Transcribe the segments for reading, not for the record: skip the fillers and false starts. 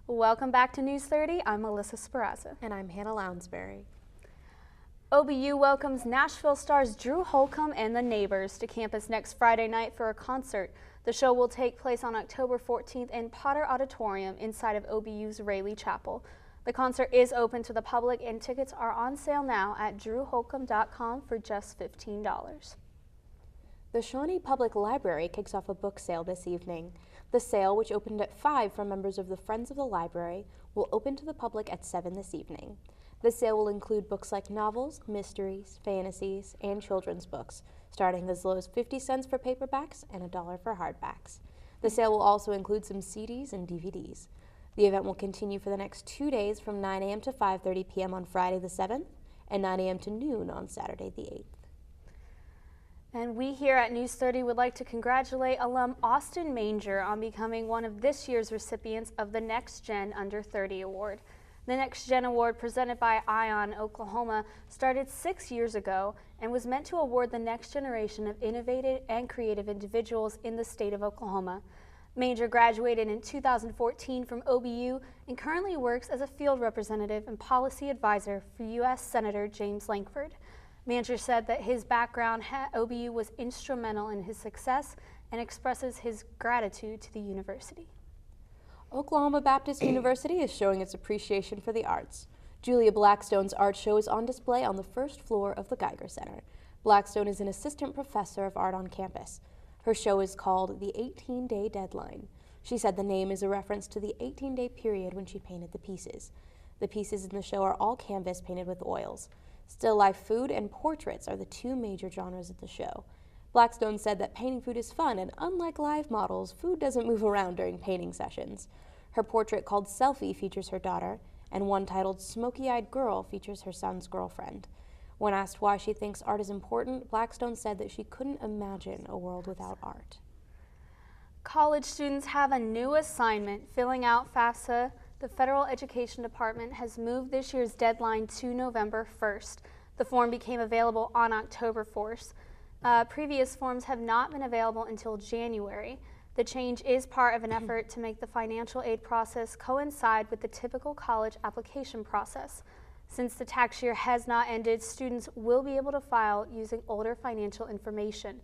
Welcome back to News 30. I'm Melissa Sparazza. And I'm Hannah Lounsbury. OBU welcomes Nashville stars Drew Holcomb and the Neighbors to campus next Friday night for a concert. The show will take place on October 14th in Potter Auditorium inside of OBU's Rayleigh Chapel. The concert is open to the public and tickets are on sale now at drewholcomb.com for just $15. The Shawnee Public Library kicks off a book sale this evening. The sale, which opened at 5 for members of the Friends of the Library, will open to the public at 7 this evening. The sale will include books like novels, mysteries, fantasies, and children's books, starting as low as 50 cents for paperbacks and $1 for hardbacks. The sale will also include some CDs and DVDs. The event will continue for the next 2 days from 9 a.m. to 5:30 p.m. on Friday the 7th and 9 a.m. to noon on Saturday the 8th. And we here at News 30 would like to congratulate alum Austin Manger on becoming one of this year's recipients of the Next Gen Under 30 Award. The Next Gen Award, presented by Ion Oklahoma, started 6 years ago and was meant to award the next generation of innovative and creative individuals in the state of Oklahoma. Manger graduated in 2014 from OBU and currently works as a field representative and policy advisor for U.S. Senator James Lankford. Manger said that his background at OBU was instrumental in his success and expresses his gratitude to the university. Oklahoma Baptist University is showing its appreciation for the arts. Julia Blackstone's art show is on display on the first floor of the Geiger Center. Blackstone is an assistant professor of art on campus. Her show is called The 18-Day Deadline. She said the name is a reference to the 18-day period when she painted the pieces. The pieces in the show are all canvas painted with oils. Still life food and portraits are the two major genres of the show. Blackstone said that painting food is fun, and unlike live models, food doesn't move around during painting sessions. Her portrait called Selfie features her daughter, and one titled Smoky-Eyed Girl features her son's girlfriend. When asked why she thinks art is important, Blackstone said that she couldn't imagine a world without art. College students have a new assignment, filling out FAFSA. The Federal Education Department has moved this year's deadline to November 1st. The form became available on October 4th. Previous forms have not been available until January. The change is part of an effort to make the financial aid process coincide with the typical college application process. Since the tax year has not ended, students will be able to file using older financial information.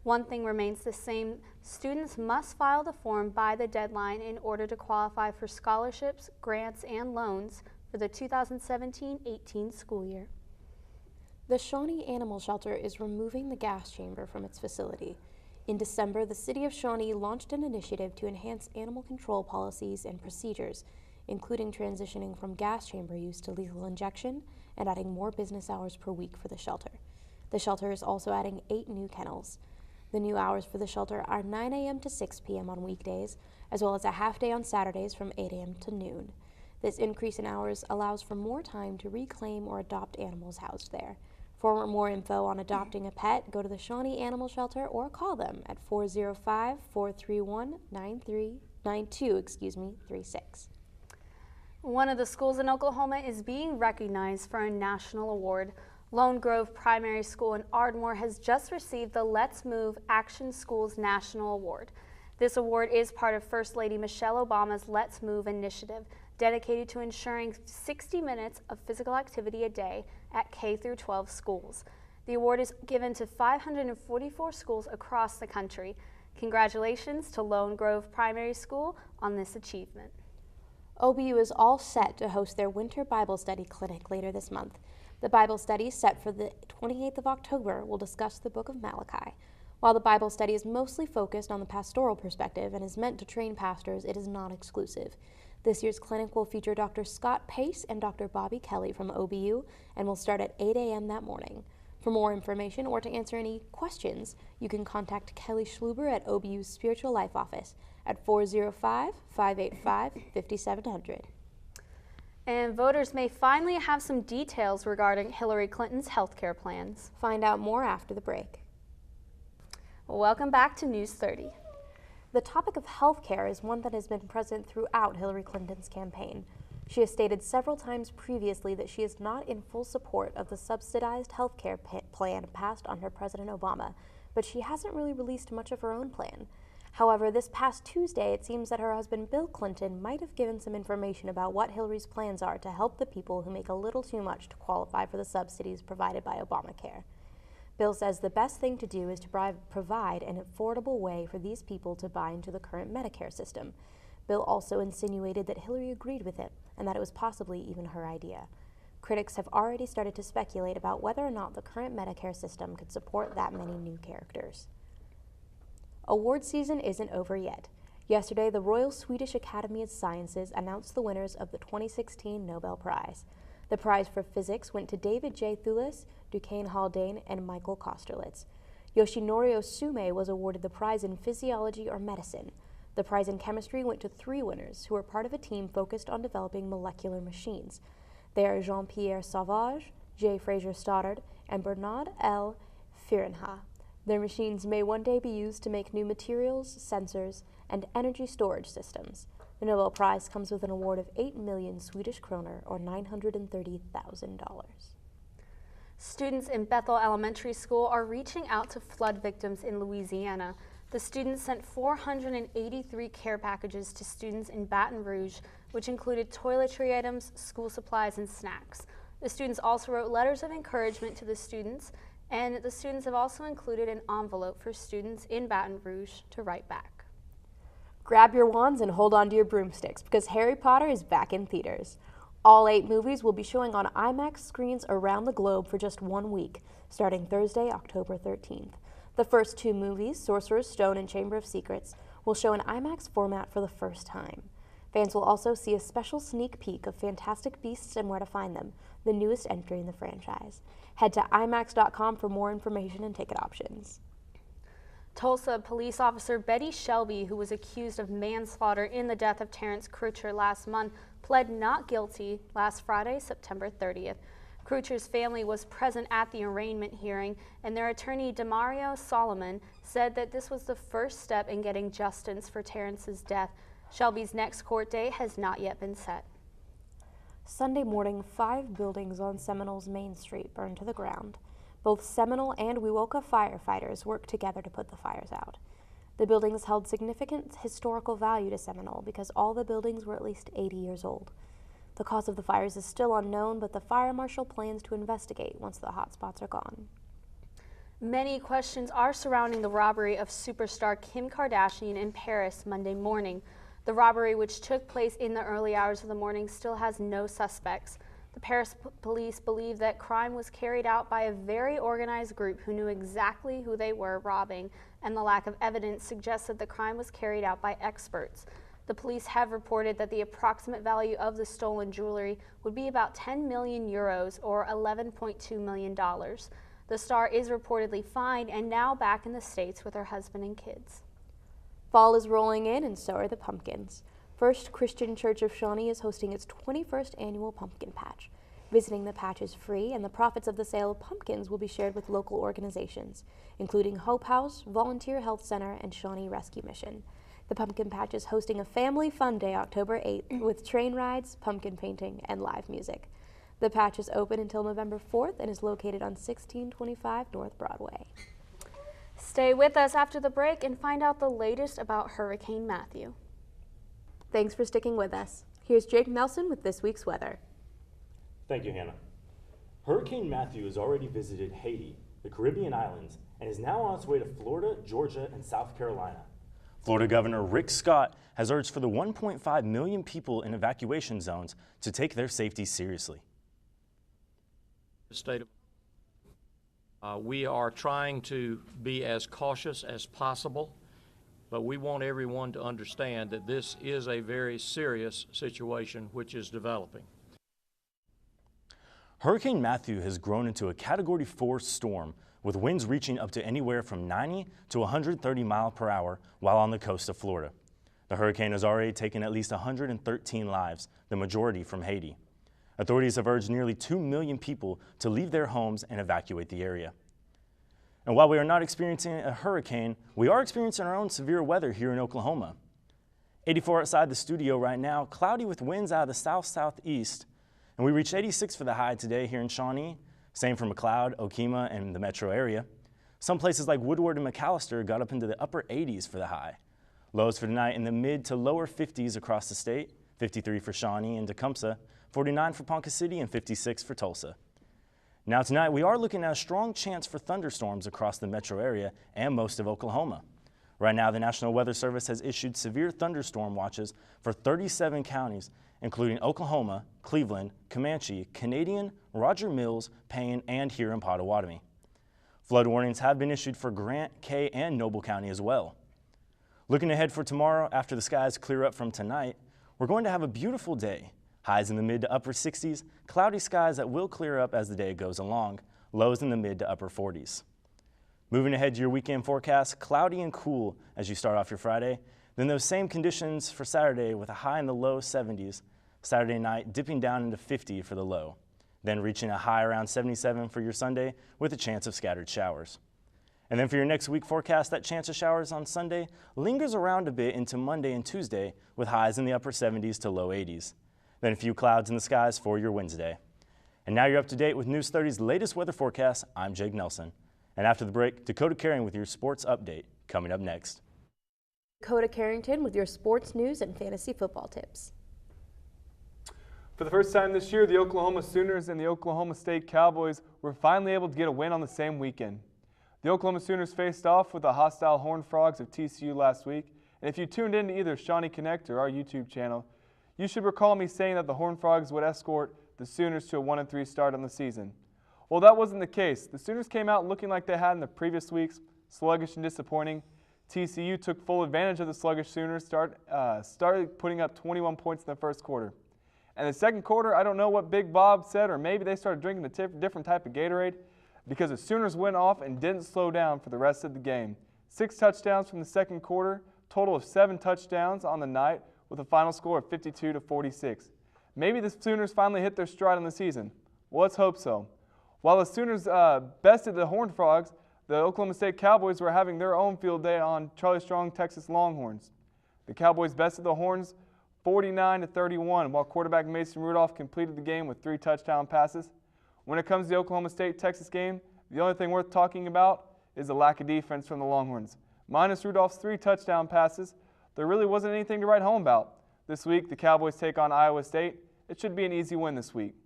One thing remains the same: students must file the form by the deadline in order to qualify for scholarships, grants, and loans for the 2017-18 school year. The Shawnee Animal Shelter is removing the gas chamber from its facility. In December, the City of Shawnee launched an initiative to enhance animal control policies and procedures, including transitioning from gas chamber use to lethal injection and adding more business hours per week for the shelter. The shelter is also adding 8 new kennels. The new hours for the shelter are 9 a.m. to 6 p.m. on weekdays, as well as a half day on Saturdays from 8 a.m. to noon. This increase in hours allows for more time to reclaim or adopt animals housed there. For more info on adopting a pet, go to the Shawnee Animal Shelter or call them at 405-431-36. One of the schools in Oklahoma is being recognized for a national award. Lone Grove Primary School in Ardmore has just received the Let's Move Action Schools National Award. This award is part of First Lady Michelle Obama's Let's Move initiative, dedicated to ensuring 60 minutes of physical activity a day at K-12 schools. The award is given to 544 schools across the country. Congratulations to Lone Grove Primary School on this achievement. OBU is all set to host their Winter Bible Study Clinic later this month. The Bible study, set for the 28th of October, will discuss the book of Malachi. While the Bible study is mostly focused on the pastoral perspective and is meant to train pastors, it is not exclusive. This year's clinic will feature Dr. Scott Pace and Dr. Bobby Kelly from OBU and will start at 8 a.m. that morning. For more information or to answer any questions, you can contact Kelly Schluber at OBU's Spiritual Life Office at 405-585-5700. And voters may finally have some details regarding Hillary Clinton's health care plans. Find out more after the break. Welcome back to News 30. The topic of health care is one that has been present throughout Hillary Clinton's campaign. She has stated several times previously that she is not in full support of the subsidized health care plan passed under President Obama, but she hasn't really released much of her own plan. However, this past Tuesday, it seems that her husband Bill Clinton might have given some information about what Hillary's plans are to help the people who make a little too much to qualify for the subsidies provided by Obamacare. Bill says the best thing to do is to provide an affordable way for these people to buy into the current Medicare system. Bill also insinuated that Hillary agreed with it and that it was possibly even her idea. Critics have already started to speculate about whether or not the current Medicare system could support that many new characters. Award season isn't over yet. Yesterday, the Royal Swedish Academy of Sciences announced the winners of the 2016 Nobel Prize. The prize for physics went to David J. Thewlis, Duquesne Haldane, and Michael Kosterlitz. Yoshinori Osume was awarded the prize in physiology or medicine. The prize in chemistry went to 3 winners who were part of a team focused on developing molecular machines. They are Jean-Pierre Sauvage, J. Fraser Stoddard, and Bernard L. Fahrenheit. Their machines may one day be used to make new materials, sensors, and energy storage systems. The Nobel Prize comes with an award of 8 million Swedish kroner, or $930,000. Students in Bethel Elementary School are reaching out to flood victims in Louisiana. The students sent 483 care packages to students in Baton Rouge, which included toiletry items, school supplies, and snacks. The students also wrote letters of encouragement to the students, and the students have also included an envelope for students in Baton Rouge to write back. Grab your wands and hold on to your broomsticks because Harry Potter is back in theaters. All 8 movies will be showing on IMAX screens around the globe for just 1 week, starting Thursday, October 13th. The first 2 movies, Sorcerer's Stone and Chamber of Secrets, will show in IMAX format for the first time. Fans will also see a special sneak peek of Fantastic Beasts and Where to Find Them, the newest entry in the franchise. Head to IMAX.com for more information and ticket options. Tulsa police officer Betty Shelby, who was accused of manslaughter in the death of Terrence Crutcher last month, pled not guilty last Friday, September 30th. Crutcher's family was present at the arraignment hearing, and their attorney, Demario Solomon, said that this was the first step in getting justice for Terrence's death. Shelby's next court date has not yet been set. Sunday morning, 5 buildings on Seminole's Main Street burned to the ground. Both Seminole and Wewoka firefighters worked together to put the fires out. The buildings held significant historical value to Seminole because all the buildings were at least 80 years old. The cause of the fires is still unknown, but the fire marshal plans to investigate once the hot spots are gone. Many questions are surrounding the robbery of superstar Kim Kardashian in Paris Monday morning. The robbery, which took place in the early hours of the morning, still has no suspects. The Paris police believe that crime was carried out by a very organized group who knew exactly who they were robbing, and the lack of evidence suggests that the crime was carried out by experts. The police have reported that the approximate value of the stolen jewelry would be about 10 million euros or $11.2 million. The star is reportedly fine and now back in the States with her husband and kids. Fall is rolling in and so are the pumpkins. First Christian Church of Shawnee is hosting its 21st annual pumpkin patch. Visiting the patch is free, and the profits of the sale of pumpkins will be shared with local organizations, including Hope House, Volunteer Health Center, and Shawnee Rescue Mission. The pumpkin patch is hosting a family fun day October 8th with train rides, pumpkin painting, and live music. The patch is open until November 4th and is located on 1625 North Broadway. Stay with us after the break and find out the latest about Hurricane Matthew. Thanks for sticking with us. Here's Jake Nelson with this week's weather. Thank you, Hannah. Hurricane Matthew has already visited Haiti, the Caribbean islands, and is now on its way to Florida, Georgia, and South Carolina. Florida Governor Rick Scott has urged for the 1.5 million people in evacuation zones to take their safety seriously. We are trying to be as cautious as possible, but we want everyone to understand that this is a very serious situation which is developing. Hurricane Matthew has grown into a Category 4 storm with winds reaching up to anywhere from 90 to 130 miles per hour while on the coast of Florida. The hurricane has already taken at least 113 lives, the majority from Haiti. Authorities have urged nearly 2 million people to leave their homes and evacuate the area. And while we are not experiencing a hurricane, we are experiencing our own severe weather here in Oklahoma. 84 outside the studio right now, cloudy with winds out of the south-southeast. And we reached 86 for the high today here in Shawnee. Same for McLeod, Okemah, and the metro area. Some places like Woodward and McAllister got up into the upper 80s for the high. Lows for tonight in the mid to lower 50s across the state, 53 for Shawnee and Tecumseh, 49 for Ponca City, and 56 for Tulsa. Now tonight, we are looking at a strong chance for thunderstorms across the metro area and most of Oklahoma. Right now, the National Weather Service has issued severe thunderstorm watches for 37 counties, including Oklahoma, Cleveland, Comanche, Canadian, Roger Mills, Payne, and here in Pottawatomie. Flood warnings have been issued for Grant, Kay, and Noble County as well. Looking ahead for tomorrow, after the skies clear up from tonight, we're going to have a beautiful day. Highs in the mid to upper 60s, cloudy skies that will clear up as the day goes along, lows in the mid to upper 40s. Moving ahead to your weekend forecast, cloudy and cool as you start off your Friday. Then those same conditions for Saturday with a high in the low 70s. Saturday night dipping down into 50 for the low. Then reaching a high around 77 for your Sunday with a chance of scattered showers. And then for your next week forecast, that chance of showers on Sunday lingers around a bit into Monday and Tuesday with highs in the upper 70s to low 80s. Then a few clouds in the skies for your Wednesday. And now you're up to date with News 30's latest weather forecast. I'm Jake Nelson. And after the break, Dakota Carring with your sports update coming up next. Dakota Carrington with your sports news and fantasy football tips. For the first time this year, the Oklahoma Sooners and the Oklahoma State Cowboys were finally able to get a win on the same weekend. The Oklahoma Sooners faced off with the hostile Horned Frogs of TCU last week, and if you tuned in to either Shawnee Connect or our YouTube channel, you should recall me saying that the Horned Frogs would escort the Sooners to a 1-3 start on the season. Well, that wasn't the case. The Sooners came out looking like they had in the previous weeks, sluggish and disappointing. TCU took full advantage of the sluggish Sooners, started putting up 21 points in the first quarter. And the second quarter, I don't know what Big Bob said, or maybe they started drinking a different type of Gatorade, because the Sooners went off and didn't slow down for the rest of the game. 6 touchdowns from the second quarter, total of 7 touchdowns on the night, with a final score of 52-46. Maybe the Sooners finally hit their stride on the season. Well, let's hope so. While the Sooners bested the Horned Frogs, the Oklahoma State Cowboys were having their own field day on Charlie Strong, Texas Longhorns. The Cowboys bested the Horns 49-31, while quarterback Mason Rudolph completed the game with 3 touchdown passes. When it comes to the Oklahoma State-Texas game, the only thing worth talking about is the lack of defense from the Longhorns. Minus Rudolph's 3 touchdown passes, there really wasn't anything to write home about. This week, the Cowboys take on Iowa State. It should be an easy win this week.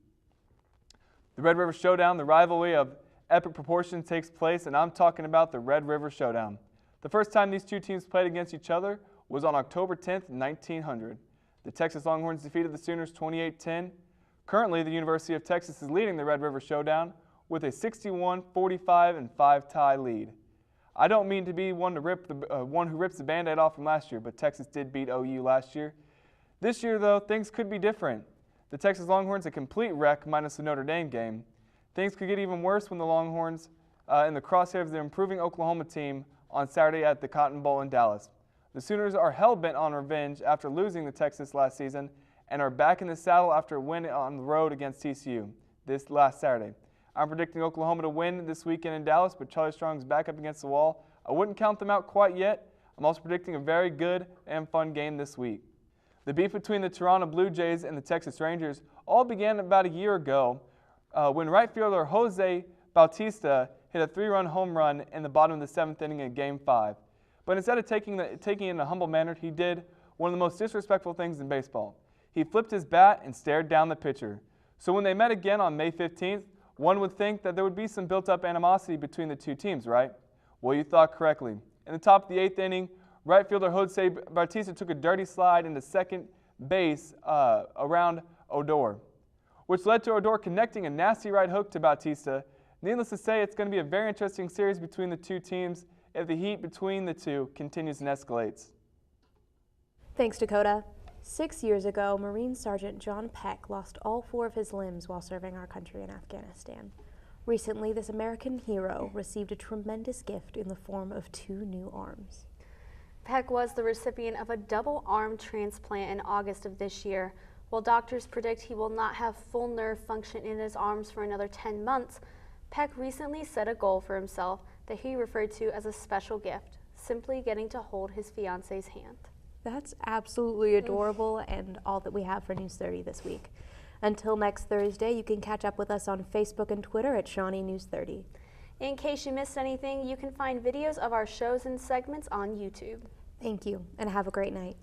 The Red River Showdown, the rivalry of epic proportions, takes place, and I'm talking about the Red River Showdown. The first time these two teams played against each other was on October 10th, 1900. The Texas Longhorns defeated the Sooners 28-10. Currently, the University of Texas is leading the Red River Showdown with a 61-45-5 tie lead. I don't mean to be one who rips the Band-Aid off from last year, but Texas did beat OU last year. This year, though, things could be different. The Texas Longhorns a complete wreck minus the Notre Dame game. Things could get even worse when the Longhorns in the crosshairs of the improving Oklahoma team on Saturday at the Cotton Bowl in Dallas. The Sooners are hell-bent on revenge after losing to Texas last season and are back in the saddle after a win on the road against TCU this last Saturday. I'm predicting Oklahoma to win this weekend in Dallas, but Charlie Strong's back up against the wall. I wouldn't count them out quite yet. I'm also predicting a very good and fun game this week. The beef between the Toronto Blue Jays and the Texas Rangers all began about a year ago when right fielder Jose Bautista hit a 3-run home run in the bottom of the 7th inning in Game 5. But instead of taking it in a humble manner, he did one of the most disrespectful things in baseball. He flipped his bat and stared down the pitcher. So when they met again on May 15th, one would think that there would be some built-up animosity between the two teams, right? Well, you thought correctly. In the top of the 8th inning, right fielder Jose Bautista took a dirty slide into second base around Odor, which led to Odor connecting a nasty right hook to Bautista. Needless to say, it's going to be a very interesting series between the two teams if the heat between the two continues and escalates. Thanks, Dakota. 6 years ago, Marine Sergeant John Peck lost all 4 of his limbs while serving our country in Afghanistan. Recently, this American hero received a tremendous gift in the form of 2 new arms. Peck was the recipient of a double arm transplant in August of this year. While doctors predict he will not have full nerve function in his arms for another 10 months, Peck recently set a goal for himself that he referred to as a special gift, simply getting to hold his fiance's hand. That's absolutely adorable and all that we have for News 30 this week. Until next Thursday, you can catch up with us on Facebook and Twitter at Shawnee News 30. In case you missed anything, you can find videos of our shows and segments on YouTube. Thank you, and have a great night.